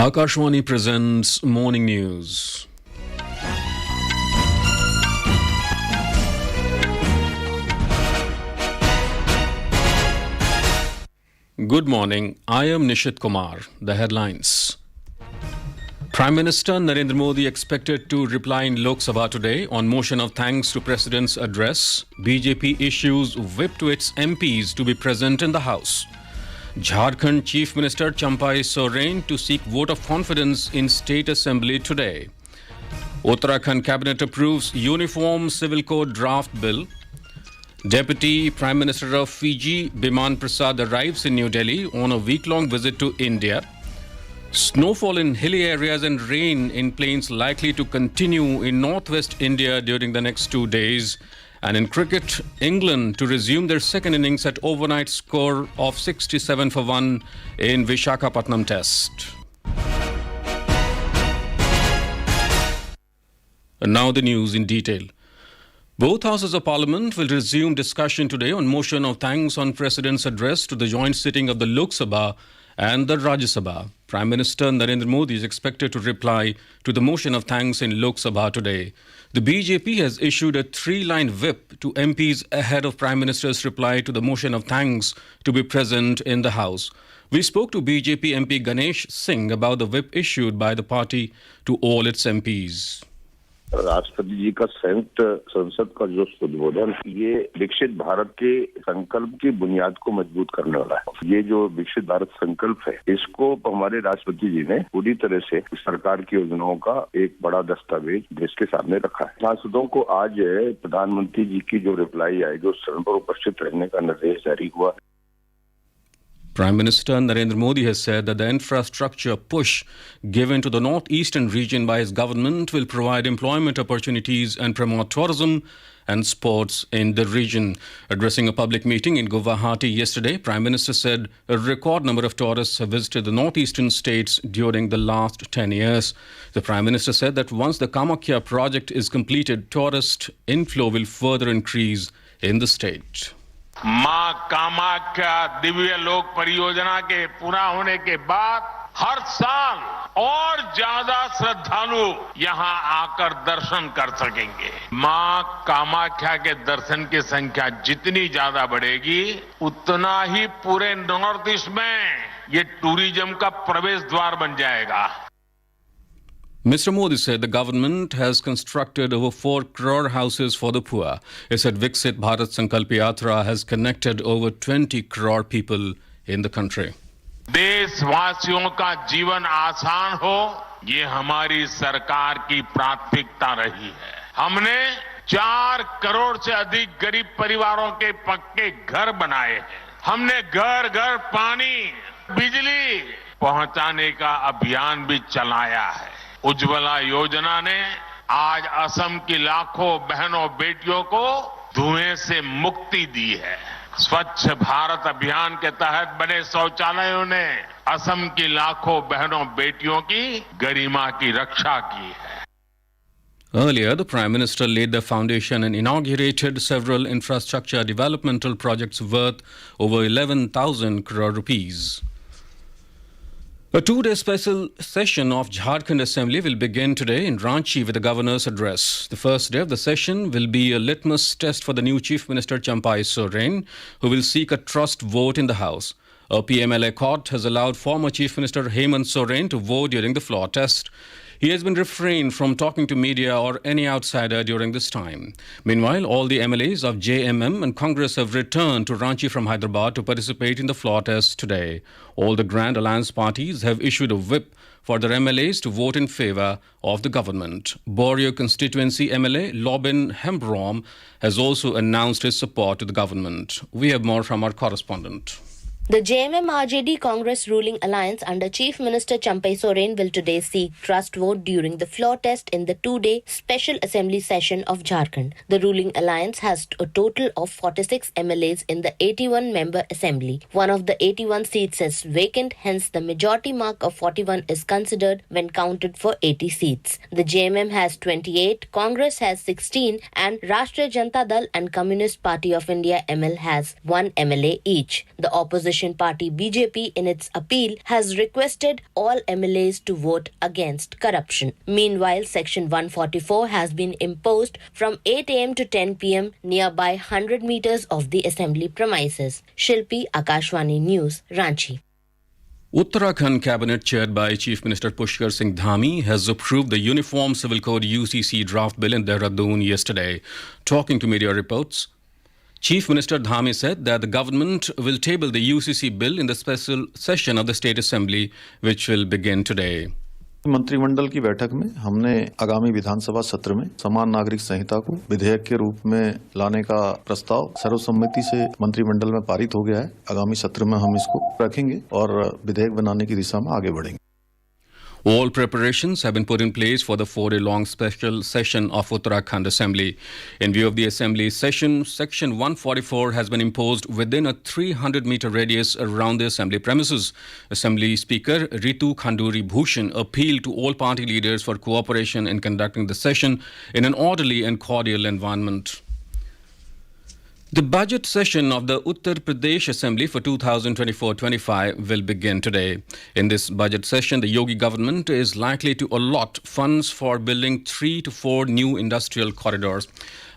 Akashwani presents Morning News. Good morning. I am Nishit Kumar. The headlines. Prime Minister Narendra Modi expected to reply in Lok Sabha today on motion of thanks to President's address. BJP issues whip to its MPs to be present in the House. Jharkhand Chief Minister Champai Soren to seek vote of confidence in State Assembly today. Uttarakhand Cabinet approves Uniform Civil Code Draft Bill. Deputy Prime Minister of Fiji, Biman Prasad, arrives in New Delhi on a week-long visit to India. Snowfall in hilly areas and rain in plains likely to continue in northwest India during the next 2 days. And in cricket, England to resume their second innings at overnight score of 67-1 in Visakhapatnam Test. And now the news in detail. Both houses of parliament will resume discussion today on motion of thanks on President's address to the joint sitting of the Lok Sabha and the Rajya Sabha. Prime Minister Narendra Modi is expected to reply to the motion of thanks in Lok Sabha today. The BJP has issued a 3-line whip to MPs ahead of Prime Minister's reply to the motion of thanks to be present in the House. We spoke to BJP MP Ganesh Singh about the whip issued by the party to all its MPs. राष्ट्रपति जी का संयुक्त संसद का जो उद्बोधन ये विकसित भारत के संकल्प की बुनियाद को मजबूत करने वाला है। ये जो विकसित भारत संकल्प है इसको हमारे राष्ट्रपति जी ने पूरी तरह से सरकार की योजनाओं का एक बड़ा दस्तावेज देश के सामने रखा है। सांसदों को आज प्रधानमंत्री जी की जो रिप्लाई आई जो सदन पर उपस्थित रहने का निर्देश जारी हुआ। Prime Minister Narendra Modi has said that the infrastructure push given to the northeastern region by his government will provide employment opportunities and promote tourism and sports in the region. Addressing a public meeting in Guwahati yesterday, Prime Minister said a record number of tourists have visited the northeastern states during the last 10 years. The Prime Minister said that once the Kamakhya project is completed, tourist inflow will further increase in the state. मां कामाख्या दिव्य लोक परियोजना के पूरा होने के बाद हर साल और ज्यादा श्रद्धालु यहां आकर दर्शन कर सकेंगे। मां कामाख्या के दर्शन की संख्या जितनी ज्यादा बढ़ेगी उतना ही पूरे नॉर्थ ईस्ट में ये टूरिज्म का प्रवेश द्वार बन जाएगा। Mr. Modi said the government has constructed over 4 crore houses for the poor. He said Viksit Bharat Sankalp Yatra has connected over 20 crore people in the country. देशवासियों का जीवन आसान हो ये हमारी सरकार की प्राथमिकता रही है। हमने 4 करोड़ से अधिक गरीब परिवारों के पक्के घर बनाए हैं। हमने घर घर पानी बिजली पहुंचाने का अभियान भी चलाया है। उज्ज्वला योजना ने आज असम की लाखों बहनों बेटियों को धुएं से मुक्ति दी है। स्वच्छ भारत अभियान के तहत बने शौचालयों ने असम की लाखों बहनों बेटियों की गरिमा की रक्षा की है। Earlier, the Prime Minister laid the foundation and inaugurated several infrastructure developmental projects worth over 11,000 crore rupees. A 2-day special session of Jharkhand Assembly will begin today in Ranchi with the Governor's address. The first day of the session will be a litmus test for the new Chief Minister Champai Soren, who will seek a trust vote in the House. A PMLA court has allowed former Chief Minister Hemant Soren to vote during the floor test. He has been refrained from talking to media or any outsider during this time. Meanwhile, all the MLAs of JMM and Congress have returned to Ranchi from Hyderabad to participate in the floor test today. All the Grand Alliance parties have issued a whip for their MLAs to vote in favour of the government. Borio constituency MLA Lobin Hembrom has also announced his support to the government. We have more from our correspondent. The JMM-RJD Congress ruling alliance under Chief Minister Champai Soren will today seek trust vote during the floor test in the 2-day special assembly session of Jharkhand. The ruling alliance has a total of 46 MLAs in the 81-member assembly. One of the 81 seats is vacant, hence the majority mark of 41 is considered when counted for 80 seats. The JMM has 28, Congress has 16 and Rashtriya Janata Dal and Communist Party of India ML has 1 MLA each. The opposition opposition party BJP in its appeal has requested all MLAs to vote against corruption. Meanwhile, Section 144 has been imposed from 8 a.m. to 10 p.m. nearby 100 meters of the assembly premises. Shilpi, Akashvani News, Ranchi. Uttarakhand cabinet chaired by Chief Minister Pushkar Singh Dhami has approved the Uniform Civil Code UCC draft bill in Dehradun yesterday. Talking to media reports, Chief Minister Dhami said that the government will table the UCC bill in the special session of the State Assembly, which will begin today. मंत्रिमंडल की बैठक में हमने आगामी विधानसभा सत्र में समान नागरिक संहिता को विधेयक के रूप में लाने का प्रस्ताव सर्वसम्मति से मंत्रिमंडल में पारित हो गया है। आगामी सत्र में हम इसको रखेंगे और विधेयक बनाने की दिशा में आगे बढ़ेंगे। All preparations have been put in place for the 4-day-long special session of Uttarakhand Assembly. In view of the Assembly session, Section 144 has been imposed within a 300-meter radius around the Assembly premises. Assembly Speaker Ritu Khanduri Bhushan appealed to all party leaders for cooperation in conducting the session in an orderly and cordial environment. The budget session of the Uttar Pradesh Assembly for 2024-25 will begin today. In this budget session, the Yogi government is likely to allot funds for building 3 to 4 new industrial corridors.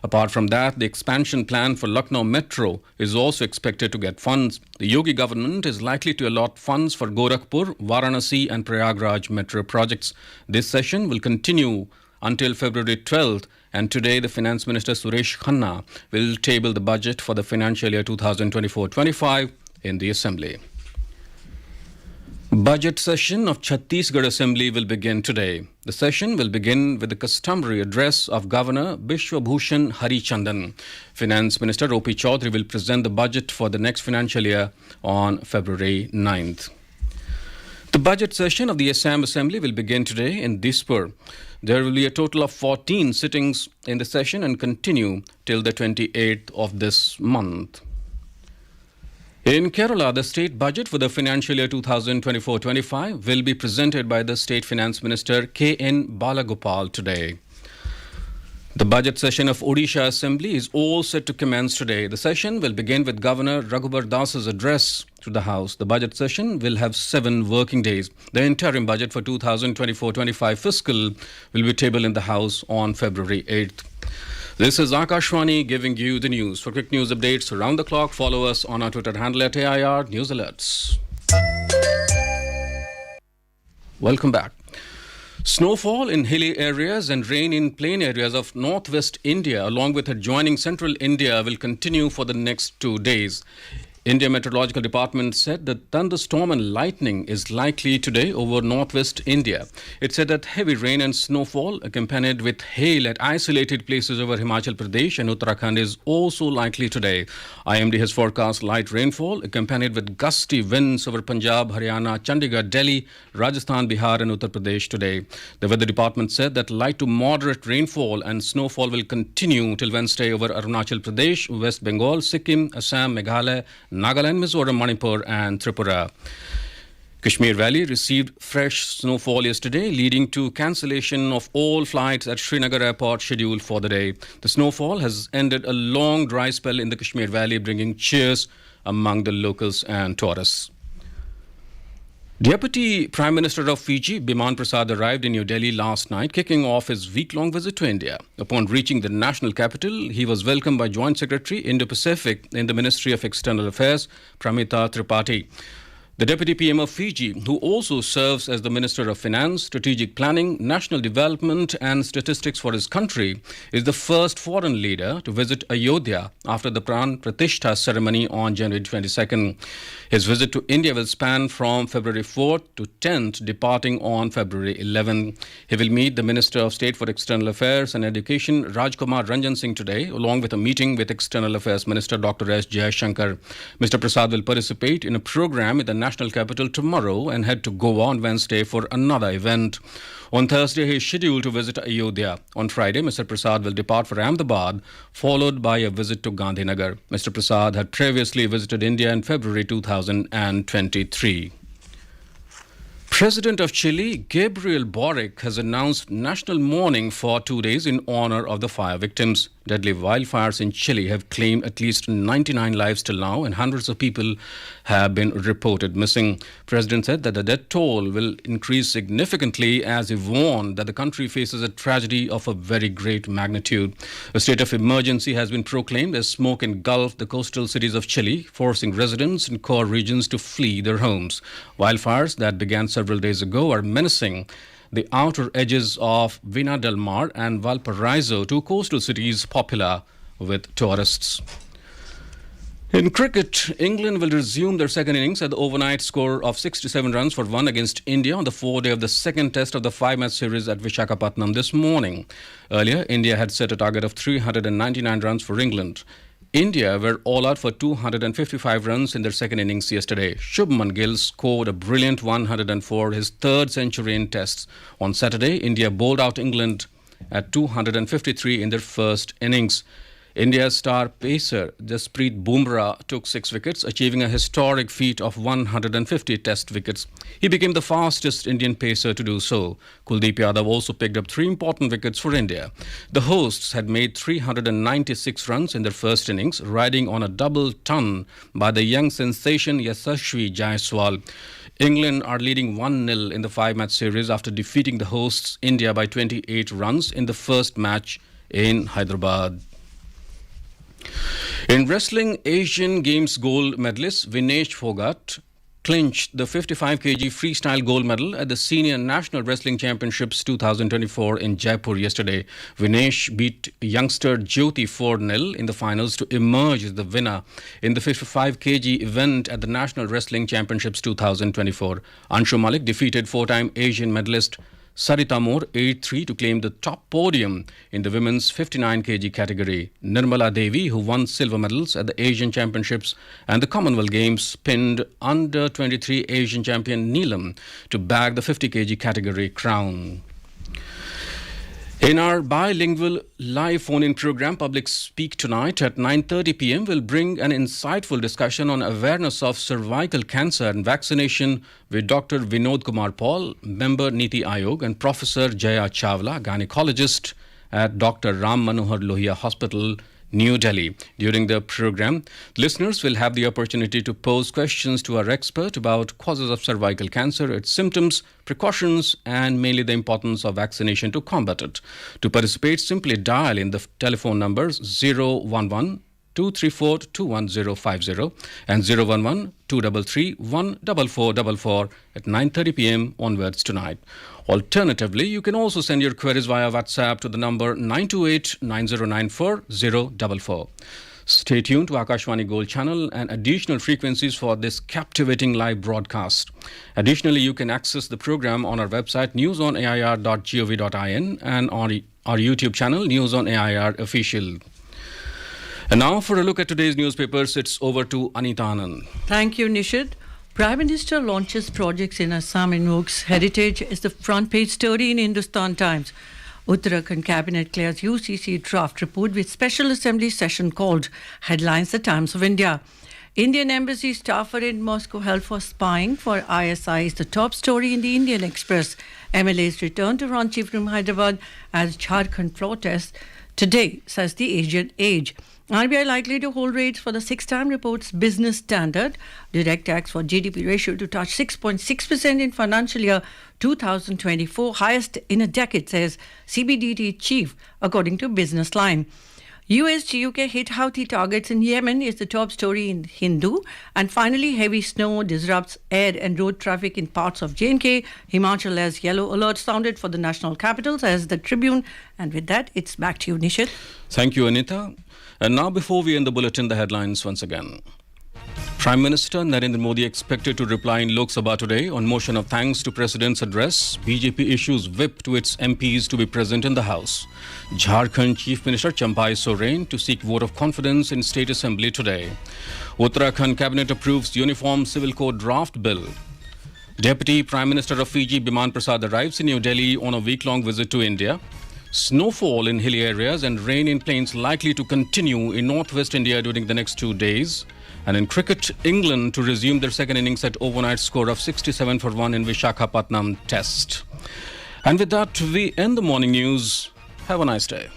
Apart from that, the expansion plan for Lucknow Metro is also expected to get funds. The Yogi government is likely to allot funds for Gorakhpur, Varanasi and Prayagraj metro projects. This session will continue until February 12th, and today the Finance Minister Suresh Khanna will table the budget for the financial year 2024-25 in the Assembly. Budget session of Chhattisgarh Assembly will begin today. The session will begin with the customary address of Governor Bishwabhushan Harichandan. Finance Minister O.P. Chaudhary will present the budget for the next financial year on February 9th. The budget session of the Assam Assembly will begin today in Dispur. There will be a total of 14 sittings in the session and continue till the 28th of this month. In Kerala, the state budget for the financial year 2024-25 will be presented by the State Finance Minister K.N. Balagopal today. The budget session of Odisha Assembly is all set to commence today. The session will begin with Governor Raghubar Das's address to the House. The budget session will have 7 working days. The interim budget for 2024-25 fiscal will be tabled in the House on February 8th. This is Akashvani giving you the news. For quick news updates around the clock, follow us on our Twitter handle at AIR News Alerts. Welcome back. Snowfall in hilly areas and rain in plain areas of northwest India along with adjoining central India will continue for the next 2 days. India Meteorological Department said that thunderstorm and lightning is likely today over northwest India. It said that heavy rain and snowfall accompanied with hail at isolated places over Himachal Pradesh and Uttarakhand is also likely today. IMD has forecast light rainfall accompanied with gusty winds over Punjab, Haryana, Chandigarh, Delhi, Rajasthan, Bihar and Uttar Pradesh today. The Weather Department said that light to moderate rainfall and snowfall will continue till Wednesday over Arunachal Pradesh, West Bengal, Sikkim, Assam, Meghalaya, Nagaland, Mizoram, Manipur and Tripura. Kashmir Valley received fresh snowfall yesterday, leading to cancellation of all flights at Srinagar Airport scheduled for the day. The snowfall has ended a long dry spell in the Kashmir Valley, bringing cheers among the locals and tourists. Deputy Prime Minister of Fiji, Biman Prasad, arrived in New Delhi last night, kicking off his week-long visit to India. Upon reaching the national capital, he was welcomed by Joint Secretary Indo-Pacific in the Ministry of External Affairs, Pramita Tripathi. The Deputy PM of Fiji, who also serves as the Minister of Finance, Strategic Planning, National Development and Statistics for his country, is the first foreign leader to visit Ayodhya after the Pran Pratishtha ceremony on January 22nd. His visit to India will span from February 4th to 10th, departing on February 11th. He will meet the Minister of State for External Affairs and Education, Rajkumar Ranjan Singh, today, along with a meeting with External Affairs Minister Dr. S. Jayashankar. Mr. Prasad will participate in a program in the national capital tomorrow and head to Goa on Wednesday for another event. On Thursday, he is scheduled to visit Ayodhya. On Friday, Mr. Prasad will depart for Ahmedabad, followed by a visit to Gandhinagar. Mr. Prasad had previously visited India in February 2023. President of Chile, Gabriel Boric, has announced national mourning for 2 days in honor of the fire victims. Deadly wildfires in Chile have claimed at least 99 lives till now, and hundreds of people have been reported missing. President said that the death toll will increase significantly as he warned that the country faces a tragedy of a very great magnitude. A state of emergency has been proclaimed as smoke engulfed the coastal cities of Chile, forcing residents in core regions to flee their homes. Wildfires that began several days ago are menacing the outer edges of Vina del Mar and Valparaiso, two coastal cities popular with tourists. In cricket, England will resume their second innings at the overnight score of 67 runs for 1 against India on the fourth day of the second test of the 5-match series at Visakhapatnam this morning. Earlier, India had set a target of 399 runs for England. India were all out for 255 runs in their second innings yesterday. Shubman Gill scored a brilliant 104, his third century in tests. On Saturday, India bowled out England at 253 in their first innings. India's star pacer Jasprit Bumrah took 6 wickets, achieving a historic feat of 150 test wickets. He became the fastest Indian pacer to do so. Kuldeep Yadav also picked up 3 important wickets for India. The hosts had made 396 runs in their first innings, riding on a double ton by the young sensation Yashasvi Jaiswal. England are leading 1-0 in the 5-match series after defeating the hosts India by 28 runs in the first match in Hyderabad. In wrestling, Asian Games gold medalist Vinesh Phogat clinched the 55 kg freestyle gold medal at the Senior National Wrestling Championships 2024 in Jaipur yesterday. Vinesh beat youngster Jyoti 4-0 in the finals to emerge as the winner in the 55 kg event at the National Wrestling Championships 2024. Anshu Malik defeated 4-time Asian medalist Sarita Moore 8-3 to claim the top podium in the women's 59 kg category. Nirmala Devi, who won silver medals at the Asian Championships and the Commonwealth Games, pinned under 23 Asian champion Neelam to bag the 50 kg category crown. In our bilingual live phone-in program, Public Speak Tonight at 9:30 p.m. will bring an insightful discussion on awareness of cervical cancer and vaccination with Dr. Vinod Kumar Paul, member Niti Aayog, and Professor Jaya Chawla, gynecologist at Dr. Ram Manohar Lohia Hospital, New Delhi. During the program, listeners will have the opportunity to pose questions to our expert about causes of cervical cancer, its symptoms, precautions, and mainly the importance of vaccination to combat it. To participate, simply dial in the telephone numbers 011 234 21050 and 011 233 14444 at 9:30 p.m. onwards tonight. Alternatively, you can also send your queries via WhatsApp to the number 928-9094-044. Stay tuned to Akashvani Gold channel and additional frequencies for this captivating live broadcast. Additionally, you can access the program on our website newsonair.gov.in and on our YouTube channel News on AIR Official. And now for a look at today's newspapers, it's over to Anita Anand. Thank you, Nishid. Prime Minister launches projects in Assam, invokes heritage is the front page story in Hindustan Times. Uttarakhand Cabinet clears UCC draft report with special assembly session called. Headlines The Times of India. Indian embassy staffer in Moscow held for spying for ISI is the top story in the Indian Express. MLAs return to Ranchi from Hyderabad as Jharkhand floor test today, says the Asian Age. RBI likely to hold rates for the 6th time, reports Business Standard. Direct tax for GDP ratio to touch 6.6% in financial year 2024, highest in a decade, says CBDT chief, according to Business Line. US-UK hit Houthi targets in Yemen is the top story in Hindu. And finally, heavy snow disrupts air and road traffic in parts of J&K. Himachal has yellow alert sounded for the national capitals, as the Tribune. And with that, it's back to you, Nishit. Thank you, Anita. And now, before we end the bulletin, the headlines once again. Prime Minister Narendra Modi expected to reply in Lok Sabha today on motion of thanks to President's address. BJP issues whip to its MPs to be present in the House. Jharkhand Chief Minister Champai Soren to seek vote of confidence in State Assembly today. Uttarakhand Cabinet approves Uniform Civil Code draft bill. Deputy Prime Minister of Fiji Biman Prasad arrives in New Delhi on a week-long visit to India. Snowfall in hilly areas and rain in plains likely to continue in northwest India during the next 2 days. And in cricket, England to resume their second innings at overnight score of 67 for 1 in Visakhapatnam Test. And with that, we end the morning news. Have a nice day.